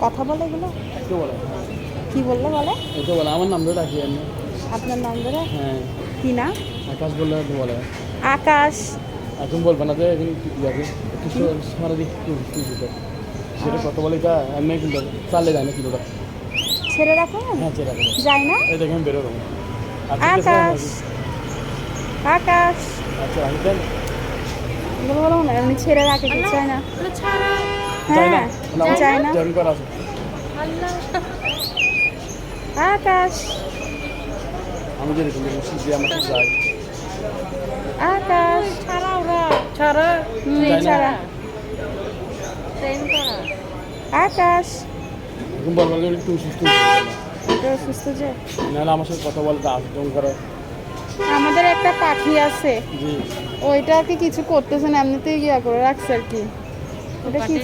কথা বলে এগুলো? একটু বলে। কি বললে বলে? একটু বলে, আমার নাম ধরে ডাকি আমি। আপনার নাম ধরে? হ্যাঁ। কি না? আকাশ বললে একটু বলে। আকাশ। এখন বলবে না যে এখন যাবে কিছু সারা দিক কিছু সেটা কত বলে তা এমনি কিন্তু চালে যায় না কিলোটা। ছেড়ে রাখেন? হ্যাঁ চেরা করে যায় না? এই দেখেন বেরো রকম। আকাশ। আকাশ। আচ্ছা রাখবেন। এগুলো বলো না, এমনি ছেড়ে রাখে কি চায় না? যায় না হ্যাঁ, যায় না। জয়েন করা আছে। আকাশ। আমি যদি তুমি যে আমার সাথে যাই আকাশ। ছাড়া ওরা ছাড়া যায় না। ছাড়া। ট্রেন করা আকাশ। এখন বলবো যে একটু সুস্থ এটা সুস্থ যে। নাহলে আমার সাথে কথা বলতে আসতে করে। আমাদের একটা পাখি আছে, জি ওইটা আর কি কিছু করতেছে না, এমনিতেই ইয়া করে রাখছে আর কি। ওটা কি?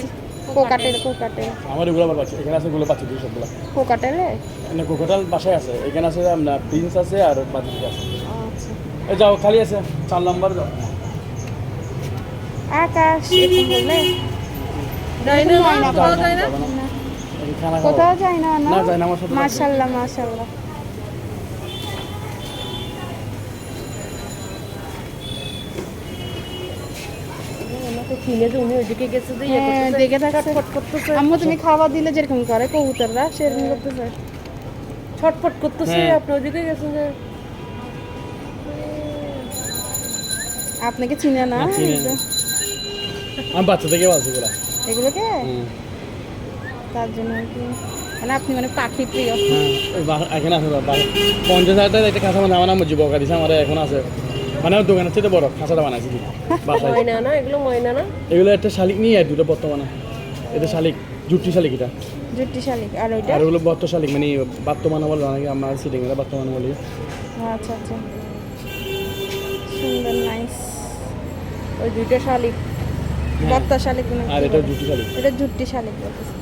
কোকাটেল। কোকাটেল। আমার এগুলো আবার পাচ্ছি, এখানে আছে এগুলো পাচ্ছি দুই সবগুলো। কোকাটেলে? মানে কোকাটাল বাসায় আছে, এখানে আছে আপনার প্রিন্স আছে আর বাজি আছে। আচ্ছা। এই যাও খালি আছে 4 নাম্বার যাও। আকাশ এরকম বললে যায় না যায় না, পাওয়া যায় না। না। এই খানা খাওয়া। কোথাও যায় না না? না, যায় না, আমার সাথে যাচ্ছে। মাশাআল্লাহ মাশাআল্লাহ। ওনাকে চিনে যে উনি ওইদিকে গেছে যে হ্যাঁ, দেখে থাকছে। ছটফট করতেছে আম্মু তুমি খাবার দিলে যেরকম করে কবুতররা সেরকম করতেছে। ছটফট করতেছে হ্যাঁ। আপনি ওইদিকে গেছেন যে আপনাকে চিনে না? না, চিনে না। আমি বাচ্চা থেকে বলছি এগুলো। এগুলোকে তার জন্য আর কি, মানে আপনি মানে পাখি প্রিয়। হ্যাঁ এখানে আছে 50,000 টাকা একটা খাঁচা মানে আমার নাম যুবকা দিছে আমার এখন আছে। মানে আমার দোকানের চেয়ে বড় খাঁচাটা বানাইছি কি বাসায়। ময়না না এগুলো ময়না না এগুলো একটা শালিক নিয়ে দুটো বর্তমানে। এটা শালিক জুটি শালিক এটা। জুটি শালিক। আর ওইটা? আর ওগুলো বর্ত শালিক মানে বর্তমানে বলে অনেকে আমরা সিটিং এর বর্তমানে বলি। আচ্ছা আচ্ছা, সুন্দর নাইস। ওই দুইটা শালিক বত্তা শালিক না? আর এটা জুটি শালিক। এটা জুটি শালিক বলতেছে।